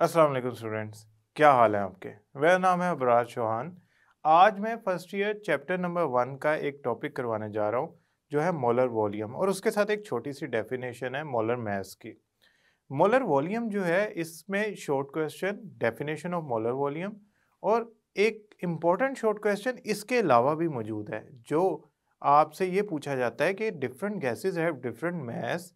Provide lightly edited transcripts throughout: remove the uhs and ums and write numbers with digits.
अस्सलाम वालेकुम स्टूडेंट्स, क्या हाल है आपके। मेरा नाम है अबराज चौहान। आज मैं फर्स्ट ईयर चैप्टर नंबर 1 का एक टॉपिक करवाने जा रहा हूँ जो है मोलर वॉल्यूम, और उसके साथ एक छोटी सी डेफिनेशन है मोलर मास की। मोलर वॉल्यूम जो है इसमें short question, definition of molar volume और एक इम्पॉर्टेंट शॉर्ट क्वेश्चन इसके अलावा भी मौजूद है जो आपसे ये पूछा जाता है कि different gases have different mass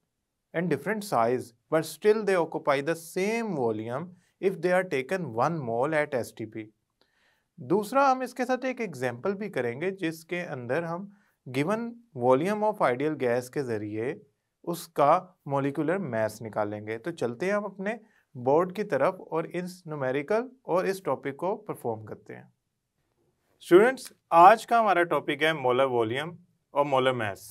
and different size but still they occupy the same volume if they are taken 1 mole at STP। दूसरा, हम इसके साथ एक एग्जांपल भी करेंगे जिसके अंदर हम given volume of ideal gas के ज़रिए उसका मॉलिक्यूलर मास निकालेंगे। तो चलते हैं हम अपने बोर्ड की तरफ और इस न्यूमेरिकल और इस टॉपिक को परफॉर्म करते हैं। स्टूडेंट्स, आज का हमारा टॉपिक है मोलर वॉल्यूम और मोलर मास।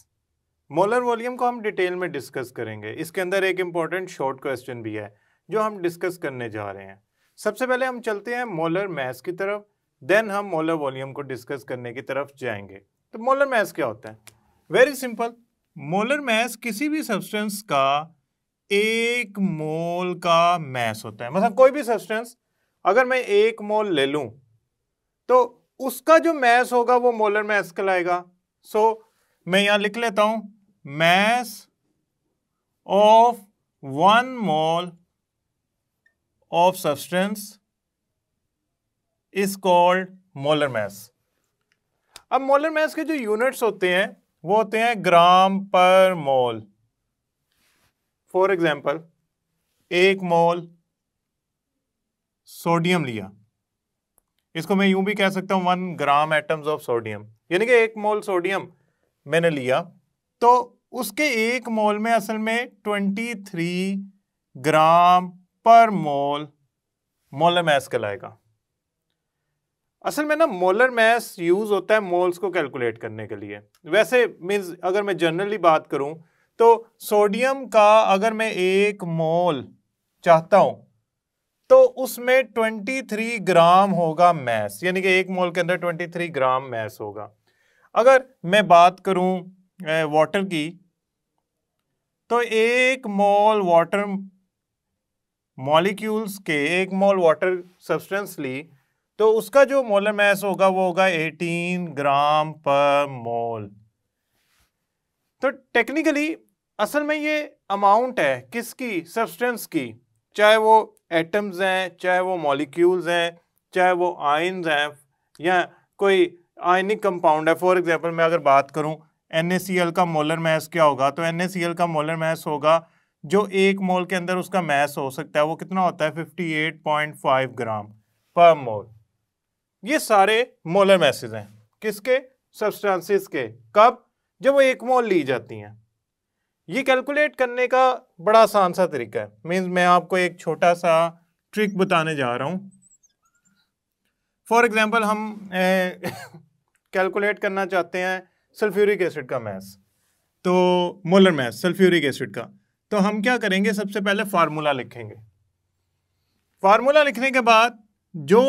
मोलर वॉल्यूम को हम डिटेल में डिस्कस करेंगे। इसके अंदर एक इम्पॉर्टेंट शॉर्ट क्वेश्चन भी है जो हम डिस्कस करने जा रहे हैं। सबसे पहले हम चलते हैं मोलर मास की तरफ, देन हम मोलर वॉल्यूम को डिस्कस करने की तरफ जाएंगे। तो मोलर मास क्या होता है? वेरी सिंपल, मोलर मास किसी भी सब्सटेंस का 1 मोल का मास होता है। मतलब कोई भी सब्सटेंस अगर मैं 1 मोल ले लूं तो उसका जो मास होगा वो मोलर मास कहलाएगा। सो मैं यहां लिख लेता हूं, mass of 1 mole of substance is called molar mass। अब मोलर मास के जो यूनिट्स होते हैं वो होते हैं ग्राम पर मोल। फॉर एग्जांपल, 1 मोल सोडियम लिया, इसको मैं यूं भी कह सकता हूं 1 ग्राम एटम्स ऑफ सोडियम, यानी कि 1 मोल सोडियम मैंने लिया तो उसके 1 मोल में असल में 23 ग्राम पर मोल मोलर मास कहलाएगा। असल में ना मोलर मास यूज होता है मोल्स को कैलकुलेट करने के लिए। वैसे मींस अगर मैं जनरली बात करूं तो सोडियम का अगर मैं 1 मोल चाहता हूं तो उसमें 23 ग्राम होगा मास, यानी कि 1 मोल के अंदर 23 ग्राम मास होगा। अगर मैं बात करूं वाटर की तो 1 मोल वाटर मॉलिक्यूल्स के 1 मोल वाटर सब्सटेंस ली तो उसका जो मोलर मास होगा वो होगा 18 ग्राम पर मोल। तो टेक्निकली असल में ये अमाउंट है किसकी? सब्सटेंस की। चाहे वो एटम्स हैं, चाहे वो मॉलिक्यूल्स हैं, चाहे वो आयन्स हैं या कोई आयनिक कंपाउंड है। फॉर एग्जांपल मैं अगर बात करूं NaCl का मोलर मास क्या होगा, तो NaCl का मोलर मास होगा जो 1 मोल के अंदर उसका मास हो सकता है वो कितना होता है 58.5 ग्राम पर मोल। ये सारे मोलर मासेस हैं किसके? सब्सटेंसेस के। कब? जब वो 1 मोल ली जाती हैं। ये कैलकुलेट करने का बड़ा आसान सा तरीका है। मींस मैं आपको एक छोटा सा ट्रिक बताने जा रहा हूं। फॉर एग्जांपल हम कैलकुलेट करना चाहते हैं सल्फ्यूरिक एसिड का मास, तो मोलर मास सल्फ्यूरिक एसिड का। तो हम क्या करेंगे, सबसे पहले फार्मूला लिखेंगे। फार्मूला लिखने के बाद जो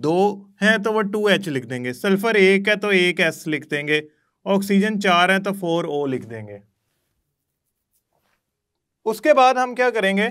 2 है तो वो 2H लिख देंगे, सल्फर 1 है तो 1S लिख देंगे, ऑक्सीजन 4 है तो 4O लिख देंगे। उसके बाद हम क्या करेंगे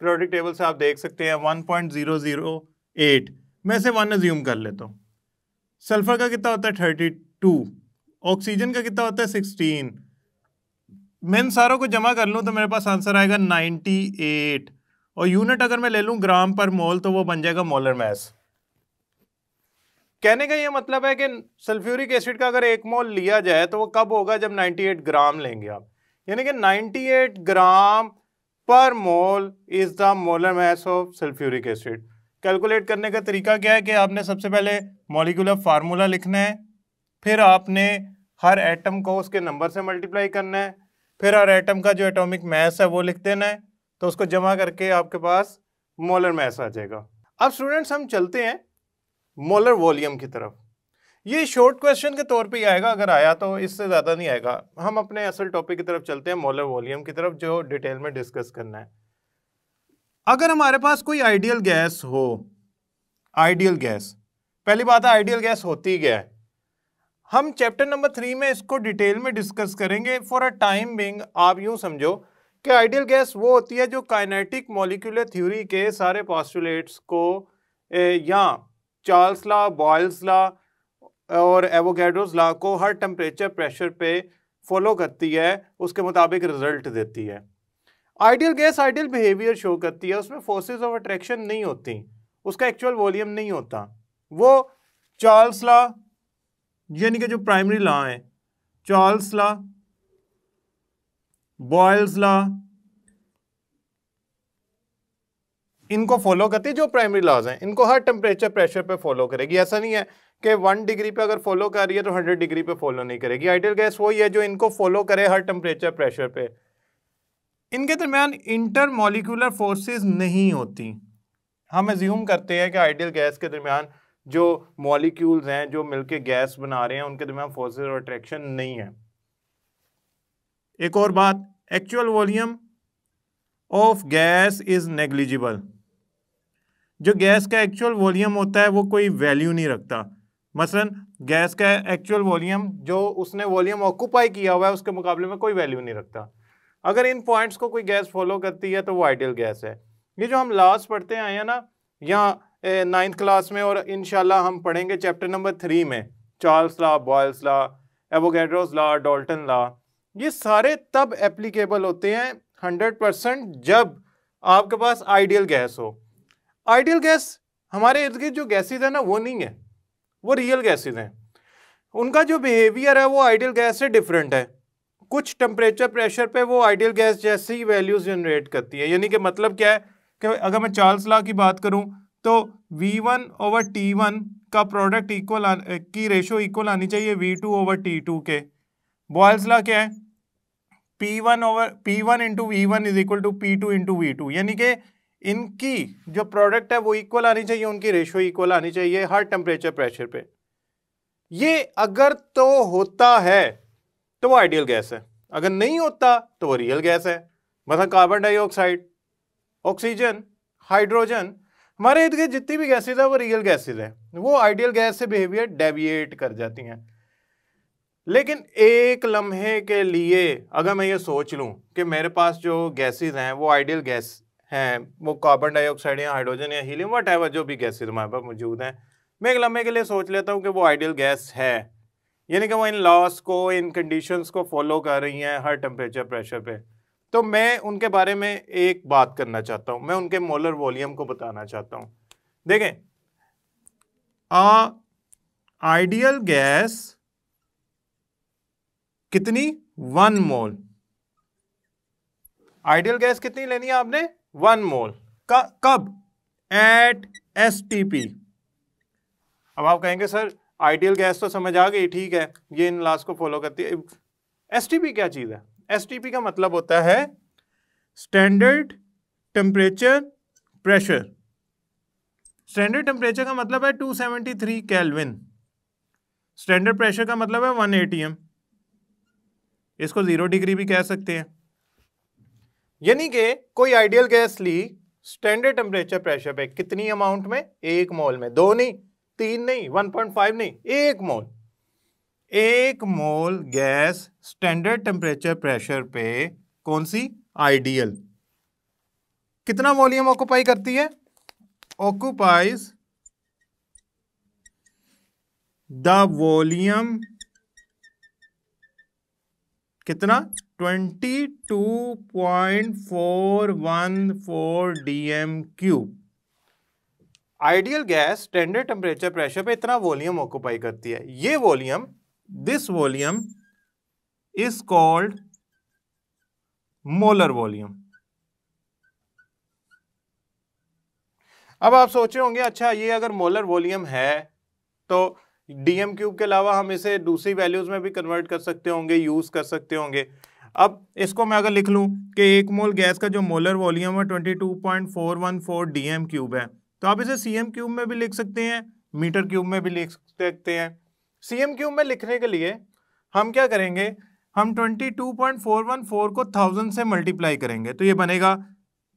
पीरियोडिक टेबल से आप देख सकते हैं 1.008, मैं से 1 अज्यूम कर लेता हूं। सल्फर का कितना होता है 32, ऑक्सीजन का कितना होता है 16। मैं इन सारों को जमा कर लूं तो मेरे पास आंसर आएगा 98, और यूनिट अगर मैं ले लूं ग्राम पर मोल तो वो बन जाएगा मोलर मास। कहने का ये मतलब है कि सल्फ्यूरिक एसिड का अगर 1 मोल लिया जाए तो वो कब होगा? जब 98 ग्राम लेंगे आप, यानी कि 98 ग्राम पर mole is the molar mass of sulphuric acid. Calculate करने का तरीका क्या है कि आपने सबसे पहले मॉलिक्यूलर फार्मूला लिखना है, फिर आपने हर एटम को उसके नंबर से मल्टीप्लाई करना है, फिर हर एटम का जो एटॉमिक मास है वो लिख देना है, तो उसको जमा करके आपके पास मोलर मास आ जाएगा। अब स्टूडेंट्स हम चलते हैं मोलर वॉल्यूम की तरफ। ये शॉर्ट क्वेश्चन के तौर पे ही आएगा, अगर आया तो इससे ज़्यादा नहीं आएगा। हम अपने असल टॉपिक की तरफ चलते हैं, मोलर वॉल्यूम की तरफ, जो डिटेल में डिस्कस करना है। अगर हमारे पास कोई आइडियल गैस हो, आइडियल गैस, पहली बात है आइडियल गैस होती क्या है? हम चैप्टर नंबर 3 में इसको डिटेल में डिस्कस करेंगे। फॉर अ टाइम बिंग आप यूं समझो कि आइडियल गैस वो होती है जो काइनेटिक मॉलिक्यूलर थ्योरी के सारे पोस्टुलेट्स को या चार्ल्स लॉ, बॉयल्स लॉ और एवोगैड्रोस लॉ को हर टेम्परेचर प्रेशर पे फॉलो करती है, उसके मुताबिक रिजल्ट देती है। Ideal gas ideal behaviour show करती है, उसमें फोर्सेस ऑफ अट्रैक्शन नहीं होती, उसका एक्चुअल वॉल्यूम नहीं होता। वो चार्ल्स लॉ यानी कि जो प्राइमरी लॉ है, चार्ल्स लॉ, बॉयल्स लॉ, इनको फॉलो करती है। जो प्राइमरी लॉज हैं इनको हर टेम्परेचर प्रेशर पे फॉलो करेगी। ऐसा नहीं है कि 1 डिग्री पे अगर फॉलो कर रही है तो 100 डिग्री पे फॉलो नहीं करेगी। आइडियल गैस वही है जो इनको फॉलो करे हर टेम्परेचर प्रेशर पे। इनके दरमियान इंटर मॉलिक्यूलर फोर्सेस नहीं होती। हम एज्यूम करते हैं कि आइडियल गैस के दरमियान जो मॉलिक्यूल्स हैं जो मिलके गैस बना रहे हैं उनके दरमियान फोर्सेस और अट्रैक्शन नहीं है। एक और बात, actual volume of gas is negligible. जो गैस का एक्चुअल वॉल्यूम होता है वो कोई वैल्यू नहीं रखता। मसलन गैस का एक्चुअल वॉल्यूम जो उसने वॉल्यूम ऑक्यूपाई किया हुआ है उसके मुकाबले में कोई वैल्यू नहीं रखता। अगर इन पॉइंट्स को कोई गैस फॉलो करती है तो वो आइडियल गैस है। ये जो हम लास्ट पढ़ते आए हैं ना, यहाँ 9th क्लास में, और इंशाल्लाह हम पढ़ेंगे चैप्टर नंबर 3 में, Charles law, Boyle's law, Avogadro's law, Dalton law, ये सारे तब एप्लीकेबल होते हैं 100% जब आपके पास आइडियल गैस हो। आइडियल गैस हमारे इर्द गिर्द जो गैसेज है ना वो नहीं है, वो रियल गैसेज हैं। उनका जो बिहेवियर है वो आइडियल गैस से डिफरेंट है। कुछ टेम्परेचर प्रेशर पे वो आइडियल गैस जैसी ही वैल्यूज जनरेट करती है। यानी कि मतलब क्या है कि अगर मैं चार्ल्स लॉ की बात करूं तो V1/T1 का प्रोडक्ट इक्वल की रेशो इक्वल आनी चाहिए V2/T2 के। बॉयल्स लॉ क्या है, P1 into V1 is equal to P2 into V2, यानी कि इनकी जो प्रोडक्ट है वो इक्वल आनी चाहिए, उनकी रेशो इक्वल आनी चाहिए हर टेम्परेचर प्रेशर पे। ये अगर तो होता है तो वो आइडियल गैस है, अगर नहीं होता तो वो रियल गैस है। मतलब कार्बन डाइऑक्साइड, ऑक्सीजन, हाइड्रोजन, हमारे इर्द गिर्द जितनी भी गैसेज है वो रियल गैसेज है, वो आइडियल गैस से बिहेवियर डेविएट कर जाती हैं। लेकिन एक लम्हे के लिए अगर मैं ये सोच लूं कि मेरे पास जो गैसेज हैं वो आइडियल गैस हैं, वो कार्बन डाइऑक्साइड या हाइड्रोजन या हीलियम व्हाटएवर जो भी गैसेज हमारे पास मौजूद हैं, मैं एक लम्हे के लिए सोच लेता हूं कि वो आइडियल गैस है, यानी कि वो इन लॉस को, इन कंडीशंस को फॉलो कर रही हैं हर टेम्परेचर प्रेशर पे, तो मैं उनके बारे में एक बात करना चाहता हूं, मैं उनके मोलर वॉल्यूम को बताना चाहता हूं। देखें, आइडियल गैस कितनी, 1 मोल। आइडियल गैस कितनी लेनी है आपने, 1 मोल का, कब, एट STP। अब आप कहेंगे सर आइडियल गैस तो समझ आ गई, ठीक है, ये इन लॉस को फॉलो करती है। STP क्या चीज है? STP का मतलब होता है standard temperature pressure. Standard temperature का मतलब है 273 केल्विन, स्टैंडर्ड प्रेशर का मतलब है 1 ATM। इसको 0 डिग्री भी कह सकते हैं। यानी कि कोई आइडियल गैस ली स्टैंडर्ड टेम्परेचर प्रेशर पे, कितनी अमाउंट में, 1 मोल में, 2 नहीं, 3 नहीं, 1.5 नहीं, 1 मोल। 1 मोल गैस स्टैंडर्ड टेम्परेचर प्रेशर पे, कौन सी, आइडियल, कितना वॉल्यूम ऑक्यूपाई करती है, ऑक्यूपाइज द वॉल्यूम कितना, 22.414 dm³। Ideal gas standard temperature pressure पे इतना वॉल्यूम ऑक्यूपाई करती है। ये volume, this volume is called molar volume. अब आप सोच रहे होंगे अच्छा ये अगर मोलर वॉल्यूम है तो dm³ के अलावा हम इसे दूसरी वैल्यूज में भी कन्वर्ट कर सकते होंगे, यूज कर सकते होंगे। अब इसको मैं अगर लिख लूं कि 1 मोल गैस का जो मोलर वॉल्यूम है 22.414 dm³ है, तो आप इसे cm³ में भी लिख सकते हैं, मीटर क्यूब में भी लिख सकते हैं। cm³ में लिखने के लिए हम क्या करेंगे, हम 22.414 को 1000 से मल्टीप्लाई करेंगे तो ये बनेगा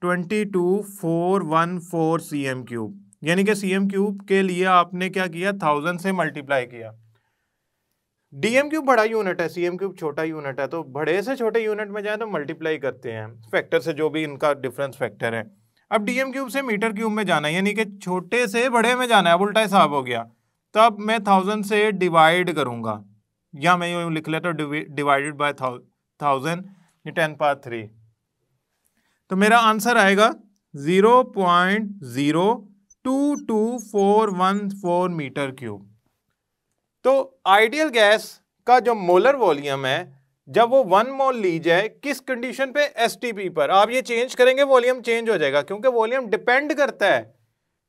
22414 cm³, यानी कि cm³ के लिए आपने क्या किया, 1000 से मल्टीप्लाई किया। डीएम क्यूब बड़ा यूनिट है, सीएम क्यूब छोटा यूनिट है, तो बड़े से छोटे यूनिट में जाए तो मल्टीप्लाई करते हैं फैक्टर से, जो भी इनका डिफरेंस फैक्टर है। अब डीएम क्यूब से मीटर क्यूब में जाना है, यानी कि छोटे से बड़े में जाना है, अब उल्टा हिसाब हो गया। तो अब मैं 1000 से डिवाइड करूंगा, या मैं यूं लिख लेता हूं डिवाइडेड बाय 1000, 10⁻3। तो मेरा आंसर आएगा 0.02214 मीटर क्यूब। तो आइडियल गैस का जो मोलर वॉल्यूम है, जब वो 1 मोल ली जाए, किस कंडीशन पे? एसटीपी पर। आप ये चेंज करेंगे वॉल्यूम चेंज हो जाएगा, क्योंकि वॉल्यूम डिपेंड करता है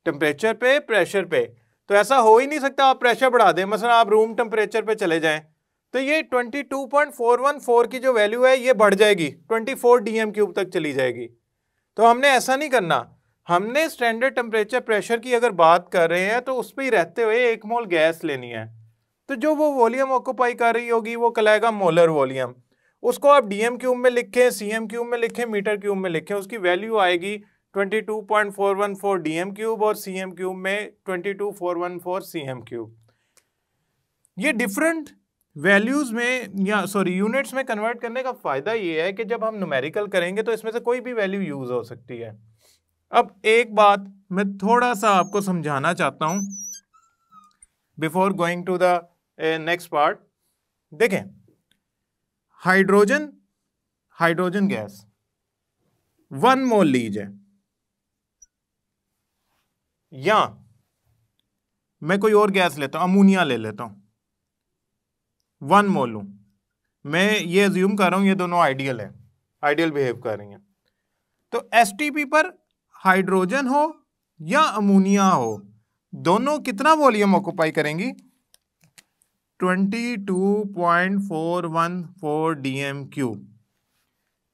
टेम्परेचर पे, प्रेशर पे। तो ऐसा हो ही नहीं सकता आप प्रेशर बढ़ा दें, मसलन आप रूम टेम्परेचर पे चले जाएं तो ये 22.414 की जो वैल्यू है ये बढ़ जाएगी, 24 डीएम क्यूब तक चली जाएगी। तो हमने ऐसा नहीं करना, हमने स्टैंडर्ड टेम्परेचर प्रेशर की अगर बात कर रहे हैं तो उस पर ही रहते हुए 1 मोल गैस लेनी है। तो जो वो वॉल्यूम ऑक्यूपाई कर रही होगी वो कहलाएगा मोलर वॉल्यूम। उसको आप डीएम क्यूब में लिखें, सीएम क्यूब में लिखें, मीटर क्यूब में लिखें, उसकी वैल्यू आएगी 22.414 डीएम क्यूब और सीएम क्यूब में 22414 सीएम क्यूब। ये डिफरेंट वैल्यूज में या यूनिट्स में कन्वर्ट करने का फायदा ये है कि जब हम न्यूमेरिकल करेंगे तो इसमें से कोई भी वैल्यू यूज हो सकती है। अब एक बात मैं थोड़ा सा आपको समझाना चाहता हूं before going to the next part. देखें, हाइड्रोजन गैस 1 मोल लीजिए, या मैं कोई और गैस लेता हूं, अमोनिया ले लेता हूं, 1 मोल लूं। मैं ये अज्यूम कर रहा हूं ये दोनों आइडियल है, आइडियल बिहेव कर रही हैं। तो एसटीपी पर हाइड्रोजन हो या अमोनिया हो, दोनों कितना वॉल्यूम ऑक्यूपाई करेंगी? 22.414 डीएम क्यूब।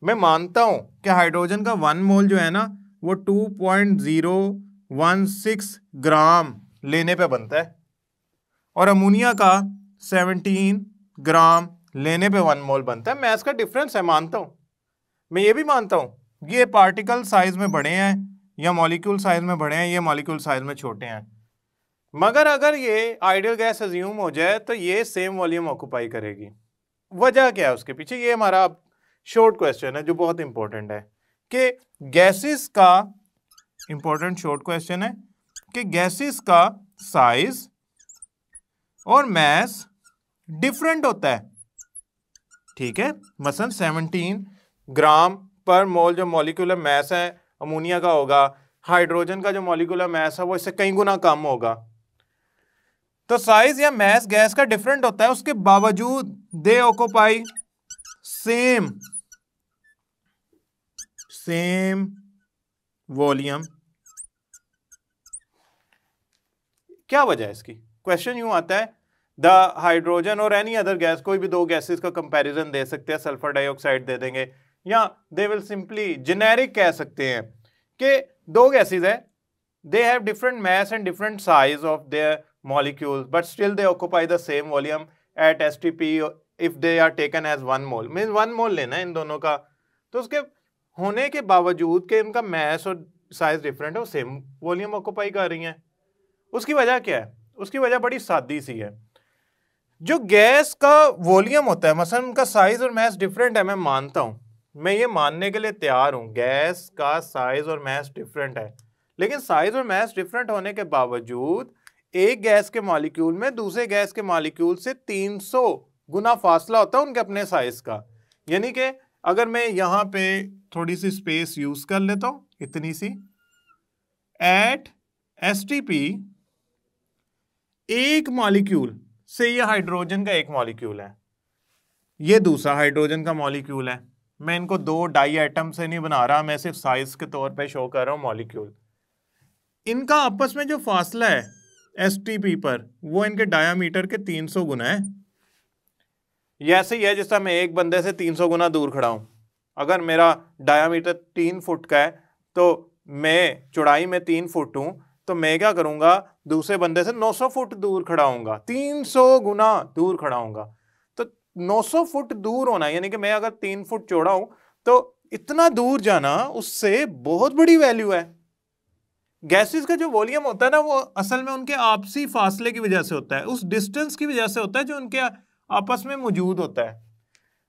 मैं मानता हूं कि हाइड्रोजन का 1 मोल जो है ना वो 2.016 ग्राम लेने पे बनता है, और अमोनिया का 17 ग्राम लेने पे 1 मोल बनता है। मैस का डिफरेंस है, मानता हूं। मैं ये भी मानता हूं ये पार्टिकल साइज में बड़े हैं या मॉलिक्यूल साइज में बड़े हैं, ये मॉलिक्यूल साइज में छोटे हैं। मगर अगर ये आइडियल गैस अज्यूम हो जाए तो ये सेम वॉल्यूम ऑक्यूपाई करेगी। वजह क्या है उसके पीछे? ये हमारा शॉर्ट क्वेश्चन है जो बहुत इंपॉर्टेंट है कि गैसेस का, इंपॉर्टेंट शॉर्ट क्वेश्चन है कि गैसेस का साइज और मास डिफरेंट होता है। ठीक है, मसलन 17 ग्राम पर मोल जो मॉलिक्यूलर मास है अमोनिया का होगा, हाइड्रोजन का जो मॉलिक्यूलर मास है वो इससे कई गुना कम होगा। तो साइज या मास गैस का डिफरेंट होता है, उसके बावजूद दे ऑक्यूपाई सेम वॉल्यूम। क्या वजह है इसकी? क्वेश्चन यूं आता है, द हाइड्रोजन और एनी अदर गैस, कोई भी दो गैसेस का कंपैरिजन दे सकते हैं, सल्फर डाइऑक्साइड दे देंगे, या दे विल सिंपली जेनेरिक कह सकते हैं कि दो गैसेस है, they have different mass and different size of their molecules but still they occupy the same volume at STP if they are taken as 1 mole। Means 1 मोल लेना है इन दोनों का, तो उसके होने के बावजूद कि इनका मास और साइज डिफरेंट है वो सेम वॉल्यूम ऑक्यूपाई कर रही हैं। उसकी वजह क्या है? उसकी वजह बड़ी सादी सी है। जो गैस का वॉल्यूम होता है, मसलन उनका साइज और मास डिफरेंट है, मैं मानता हूं, मैं ये मानने के लिए तैयार हूं गैस का साइज और मास डिफरेंट है, लेकिन साइज और मास डिफरेंट होने के बावजूद एक गैस के मॉलिक्यूल में दूसरे गैस के मॉलिक्यूल से 300 गुना फासला होता है उनके अपने साइज का। यानी कि अगर मैं यहां पे थोड़ी सी स्पेस यूज कर लेता हूं, इतनी सी, एट एसटीपी एक मॉलिक्यूल से, ये हाइड्रोजन का एक मॉलिक्यूल है, ये दूसरा हाइड्रोजन का मॉलिक्यूल है, मैं इनको दो डाई एटम से नहीं बना रहा, मैं सिर्फ साइज के तौर पे शो कर रहा हूं मॉलिक्यूल। इनका आपस में जो फासला है एसटीपी पर वो इनके डायामीटर के 300 गुना है। ये ऐसे ही है जिस तरह मैं एक बंदे से 300 गुना दूर खड़ा हूं। अगर मेरा डायामीटर 3 फुट का है तो मैं चौड़ाई में 3 फुट हूं, तो मैं क्या करूंगा, दूसरे बंदे से 900 फुट दूर खड़ा हूंगा, 300 गुना दूर खड़ा हूंगा। तो 900 फुट दूर होना, यानी कि मैं अगर 3 फुट चौड़ा हूं तो इतना दूर जाना उससे बहुत बड़ी वैल्यू है। गैसेस का जो वॉल्यूम होता है ना वो असल में उनके आपसी फासले की वजह से होता है, उस डिस्टेंस की वजह से होता है जो उनके आपस में मौजूद होता है।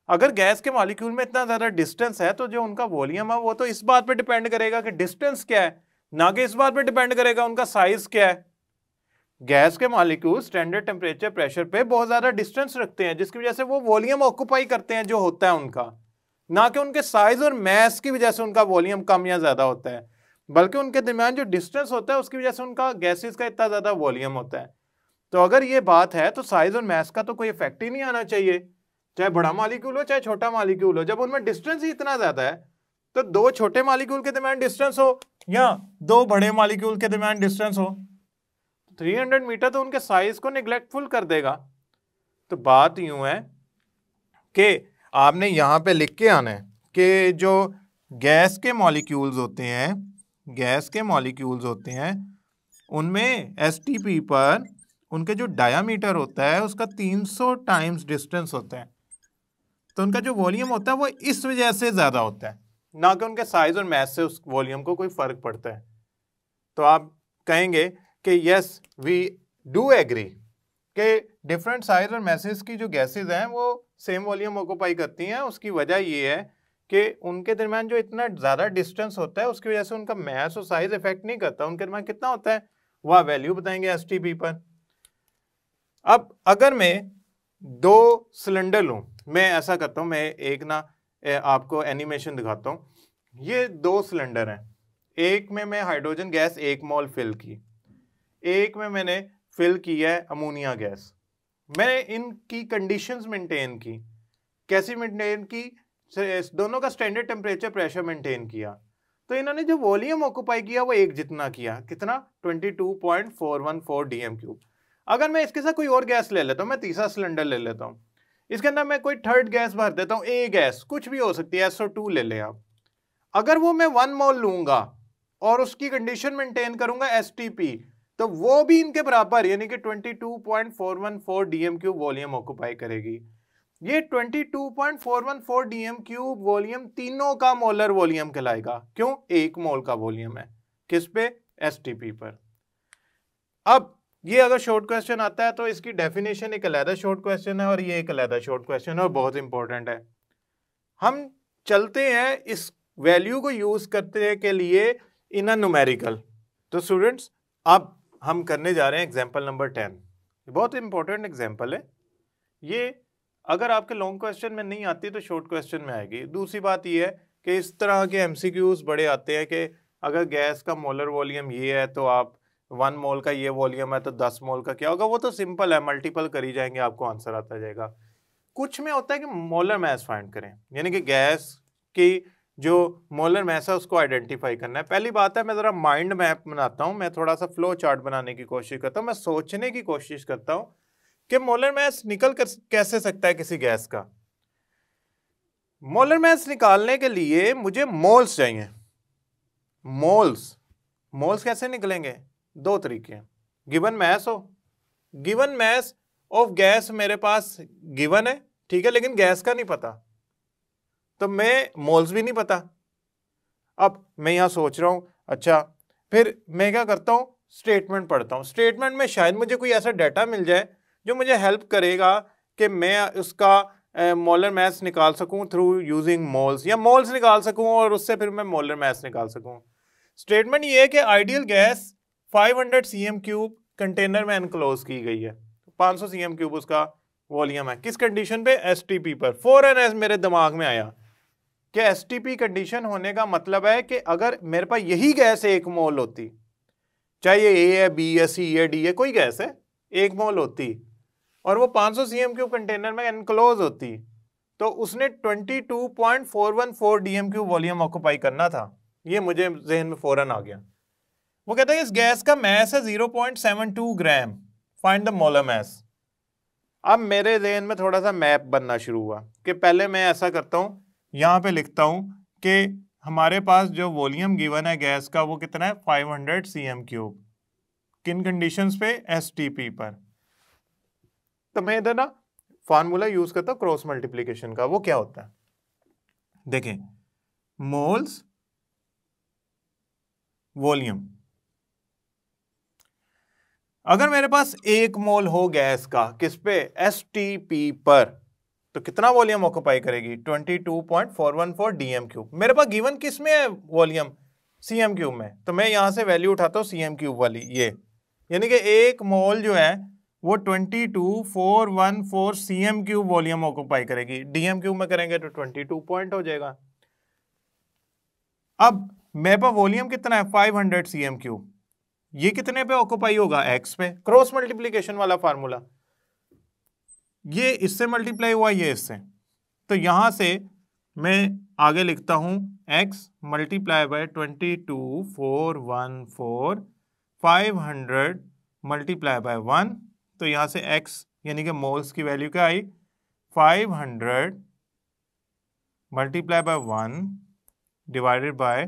अगर गैस के मॉलिक्यूल में इतना ज्यादा डिस्टेंस है तो जो उनका वॉल्यूम है वो तो इस बात पे डिपेंड करेगा कि डिस्टेंस क्या है, ना कि इस बात पे डिपेंड करेगा उनका साइज क्या है। गैस के मॉलिक्यूल स्टैंडर्ड टेम्परेचर प्रेशर पे बहुत ज्यादा डिस्टेंस रखते हैं, जिसकी वजह से वो वॉल्यूम ऑक्यूपाई करते हैं जो होता है उनका, ना कि उनके साइज और मैस की वजह से उनका वॉल्यूम कम या ज्यादा होता है, बल्कि उनके दरमियान जो डिस्टेंस होता है उसकी वजह से उनका गैसेस का इतना ज्यादा वॉल्यूम होता है। तो अगर ये बात है तो साइज और मैस का तो कोई इफेक्ट ही नहीं आना चाहिए, चाहे बड़ा मॉलिक्यूल हो चाहे छोटा मॉलिक्यूल हो। जब उनमें डिस्टेंस ही इतना ज्यादा है तो दो छोटे मॉलिक्यूल के दरमियान डिस्टेंस हो या दो बड़े मॉलिक्यूल के दरमियान डिस्टेंस हो, 300 मीटर तो उनके साइज को निग्लेक्टफुल कर देगा। तो बात यूं है कि आपने यहां पे लिख के आना है कि जो गैस के मॉलिक्यूल्स होते हैं, गैस के मॉलिक्यूल्स होते हैं उनमें एसटीपी पर उनके जो डायामीटर होता है उसका 300 टाइम्स डिस्टेंस होता है। तो उनका जो वॉल्यूम होता है वो इस वजह से ज्यादा होता है, ना कि उनके साइज और मैस से उस वॉल्यूम को कोई फर्क पड़ता है। तो आप कहेंगे कि यस वी डू एग्री कि डिफरेंट साइज और मैसेज की जो गैसेज हैं वो सेम वॉल्यूम ऑक्यूपाई करती हैं। उसकी वजह ये है कि उनके दरमियान जो इतना ज़्यादा डिस्टेंस होता है उसकी वजह से उनका मैस और साइज इफेक्ट नहीं करता। उनके दरमियान कितना होता है वह वैल्यू बताएंगे एसटीपी पर। अब अगर मैं दो सिलेंडर लूँ, मैं ऐसा करता हूँ, मैं एक ना आपको एनिमेशन दिखाता हूँ। ये दो सिलेंडर हैं, एक में मैं हाइड्रोजन गैस 1 मोल फिल की, एक में मैंने फिल की है अमोनिया गैस। मैंने इनकी कंडीशंस मेंटेन की, कैसी मेंटेन की, दोनों का स्टैंडर्ड टेम्परेचर प्रेशर मेंटेन किया। तो इन्होंने जो वॉल्यूम ऑक्यूपाई किया वो एक जितना किया, कितना 22.414 डीएम क्यूब। अगर मैं इसके साथ कोई और गैस ले लेता हूँ, मैं तीसरा सिलेंडर ले लेता हूँ, इसके अंदर मैं कोई थर्ड गैस भर देता हूँ, ए गैस कुछ भी हो सकती है, SO2 ले लें आप। अगर वो मैं 1 मोल लूंगा और उसकी कंडीशन मेंटेन करूंगा एसटीपी, तो वो भी इनके बराबर यानी कि 22.414 डीएम क्यूब वॉल्यूम ऑक्यूपाई करेगी। ये 22.414 डीएम क्यूब वॉल्यूम तीनों का मोलर वॉल्यूम कहलाएगा। क्यों? 1 मोल का वॉल्यूम है, किस पे? एसटीपी पर। अब ये अगर शॉर्ट क्वेश्चन आता है तो इसकी डेफिनेशन एक अलग शॉर्ट क्वेश्चन है और ये एक अलग शॉर्ट क्वेश्चन है और बहुत इंपॉर्टेंट है। हम चलते हैं इस वैल्यू को यूज करने के लिए इन अ न्यूमेरिकल। तो स्टूडेंट्स अब हम करने जा रहे हैं एग्जांपल नंबर 10। बहुत इंपॉर्टेंट एग्जांपल है ये, अगर आपके लॉन्ग क्वेश्चन में नहीं आती तो शॉर्ट क्वेश्चन में आएगी। दूसरी बात ये है कि इस तरह के एमसीक्यूज बड़े आते हैं कि अगर गैस का मोलर वॉल्यूम ये है तो आप 1 मोल का ये वॉल्यूम है तो 10 मोल का क्या होगा। वो तो सिंपल है, मल्टीपल करी जाएंगे आपको आंसर आता जाएगा। कुछ में होता है कि मोलर मैस फाइंड करें, यानी कि गैस की जो मोलर मैस है उसको आइडेंटिफाई करना है। पहली बात है मैं जरा माइंड मैप बनाता हूं, मैं थोड़ा सा फ्लो चार्ट बनाने की कोशिश करता हूं, मैं सोचने की कोशिश करता हूं कि मोलर मैस निकल कर कैसे सकता है किसी गैस का। मोलर मैस निकालने के लिए मुझे मोल्स चाहिए। मोल्स मोल्स कैसे निकलेंगे? दो तरीके हैं। गिवन मैस हो, गिवन मैस ऑफ गैस मेरे पास गिवन है, ठीक है, लेकिन गैस का नहीं पता, तो मैं मोल्स भी नहीं पता। अब मैं यहां सोच रहा हूं, अच्छा फिर मैं क्या करता हूं, स्टेटमेंट पढ़ता हूं। स्टेटमेंट में शायद मुझे कोई ऐसा डाटा मिल जाए जो मुझे हेल्प करेगा कि मैं उसका मोलर मैस निकाल सकूं थ्रू यूजिंग मोल्स, या मोल्स निकाल सकूं और उससे फिर मैं मोलर मैस निकाल सकूं। स्टेटमेंट ये है कि ideal gas 500 CM cube container में एनक्लोज की गई है, 500 सीएम क्यूब उसका वॉल्यूम है। किस कंडीशन पे? एसटीपी पर। फौरन मेरे दिमाग में आया कि एसटीपी कंडीशन होने का मतलब है कि अगर मेरे पास यही गैस 1 मोल होती, चाहे ये ए है, बी है, सी है, डी है, कोई गैस है, 1 मोल होती और वो 500 सीएम क्यूब कंटेनर में एनक्लोज होती, तो उसने 22.414 डीएम क्यूब वॉल्यूम ऑक्यूपाई करना था। ये मुझे जहन में फौरन आ गया। वो कहता है इस गैस का मैस है 0.72 ग्राम, फाइंड द मोलर मैस। अब मेरे जहन में थोड़ा सा मैप बनना शुरू हुआ कि पहले मैं ऐसा करता हूं, यहां पे लिखता हूं कि हमारे पास जो वॉल्यूम गिवन है गैस का वो कितना है 500 सीएम क्यूब। किन कंडीशंस पे? एसटीपी पर। तो मैं इधर ना फार्मूला यूज करता हूं क्रॉस मल्टीप्लीकेशन का। वो क्या होता है देखें, मोल्स वॉल्यूम। अगर मेरे पास 1 मोल हो गैस का किस पे, STP पर, तो कितना वॉल्यूम ऑक्युपाई करेगी, 22.414 डीएम क्यूब। मेरे पास गिवन किस में है वॉल्यूम, सीएम क्यूब में, तो मैं यहां से वैल्यू उठाता हूं सीएम क्यूब वाली, ये यानी कि 1 मोल जो है वो 22.414 सीएम क्यूब वॉल्यूम ऑक्युपाई करेगी। डीएम क्यूब में करेंगे तो 22 पॉइंट हो जाएगा। अब मेरे पास वॉल्यूम कितना है, 500 सीएम क्यूब, ये कितने पे ऑक्युपाई होगा, एक्स पे, क्रॉस मल्टीप्लीकेशन वाला फार्मूला, ये इससे मल्टीप्लाई हुआ ये इससे, तो यहां से मैं आगे लिखता हूं x multiply by 22.414 500 multiply by 1, तो यहां से x यानी कि मोल्स की वैल्यू क्या आई, 500 multiply by 1 divided by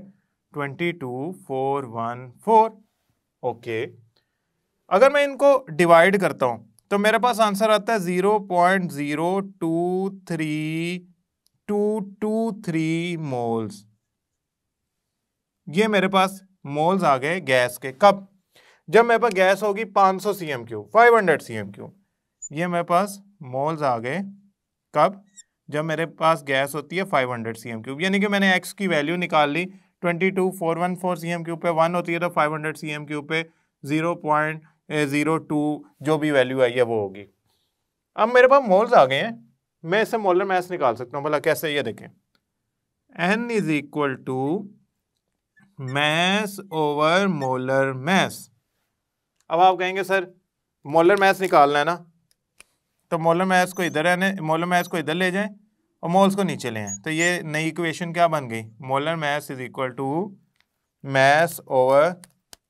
22.414। Okay, अगर मैं इनको डिवाइड करता हूं तो मेरे पास आंसर आता है 0.023223 मोल्स। ये मेरे पास मोल्स आ गए गैस के, कब, जब मेरे पास गैस होगी 500 सीएम क्यूब, 500 सीएम क्यूब। ये मेरे पास मोल्स आ गए कब, जब मेरे पास गैस होती है 500 सीएम क्यूब, यानी कि मैंने एक्स की वैल्यू निकाल ली, 22.414 सीएम क्यूब पे 1 होती है तो 500 सीएम क्यूब पे 0.02 जो भी वैल्यू आई है वो होगी। अब मेरे पास मोल्स आ गए हैं, मैं इससे मोलर मास निकाल सकता हूं, भला कैसे, ये देखें, N is equal to mass over molar mass. अब आप कहेंगे सर मोलर मास निकालना है ना, तो मोलर मास को इधर है, मोलर मास को इधर ले जाएं और मोल्स को नीचे ले आए, तो ये नई इक्वेशन क्या बन गई, molar mass is equal to mass over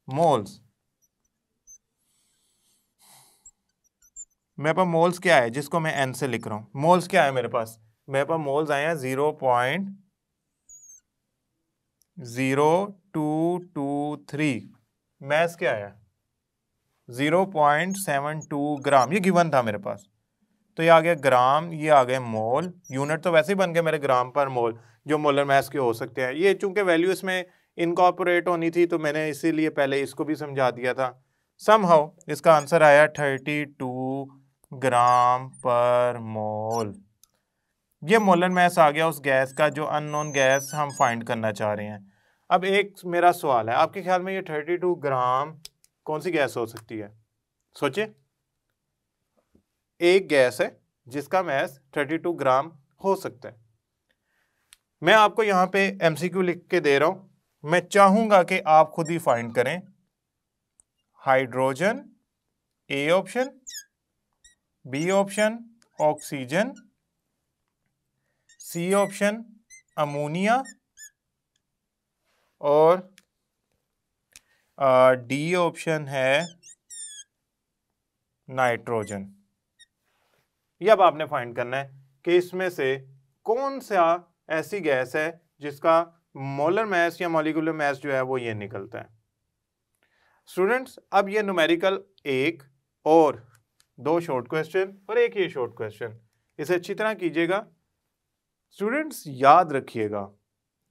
moles. मेरे पास मोल्स क्या है जिसको मैं n से लिख रहा हूं, मोल्स क्या है मेरे पास, मेरे पास मोल्स आए हैं 0.0223, मैस क्या है 0.72 ग्राम, ये गिवन था मेरे पास, तो ये आ गया ग्राम, ये आ गए मोल, यूनिट तो वैसे ही बन गए मेरे ग्राम पर मोल जो मोलर मास के हो सकते हैं। ये चूंकि वैल्यू इसमें इनकॉर्पोरेट होनी थी तो मैंने इसीलिए पहले इसको भी समझा दिया था। समहाउ इसका आंसर आया 32 ग्राम पर मोल। ये मोलर मास आ गया उस गैस का जो अननोन गैस हम फाइंड करना चाह रहे हैं। अब एक मेरा सवाल है, आपके ख्याल में ये 32 ग्राम कौन सी गैस हो सकती है, सोचिए। एक गैस है जिसका मास 32 ग्राम हो सकता है। मैं आपको यहां पे एमसीक्यू लिख के दे रहा हूं, मैं चाहूंगा कि आप खुद ही फाइंड करें। Hydrogen A option, B option oxygen, C option ammonia और डी ऑप्शन है नाइट्रोजन। ये अब आपने फाइंड करना है कि इसमें से कौन सा ऐसी गैस है जिसका मोलर मास या मॉलिक्यूलर मास जो है वो ये निकलता है। स्टूडेंट्स, अब ये न्यूमेरिकल 1 और 2 शॉर्ट क्वेश्चन और एक ये शॉर्ट क्वेश्चन, इसे अच्छी तरह कीजिएगा। स्टूडेंट्स याद रखिएगा,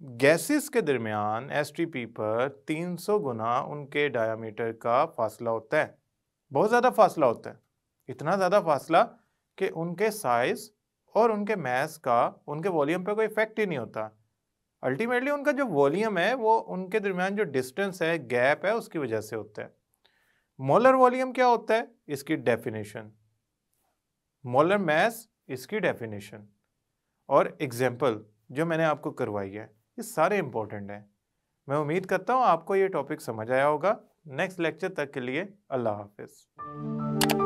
गैसेस के दरमियान एसटीपी पर 300 गुना उनके डायामीटर का फासला होता है, बहुत ज़्यादा फासला होता है, इतना ज़्यादा फासला कि उनके साइज और उनके मास का उनके वॉल्यूम पे कोई इफेक्ट ही नहीं होता। अल्टीमेटली उनका जो वॉल्यूम है वो उनके दरमियान जो डिस्टेंस है, गैप है, उसकी वजह से होता है। मोलर वॉल्यूम क्या होता है, इसकी डेफिनेशन, मोलर मास इसकी डेफिनेशन, और एग्जाम्पल जो मैंने आपको करवाई है, ये सारे इंपॉर्टेंट हैं। मैं उम्मीद करता हूँ आपको ये टॉपिक समझ आया होगा। नेक्स्ट लेक्चर तक के लिए अल्लाह हाफिज़।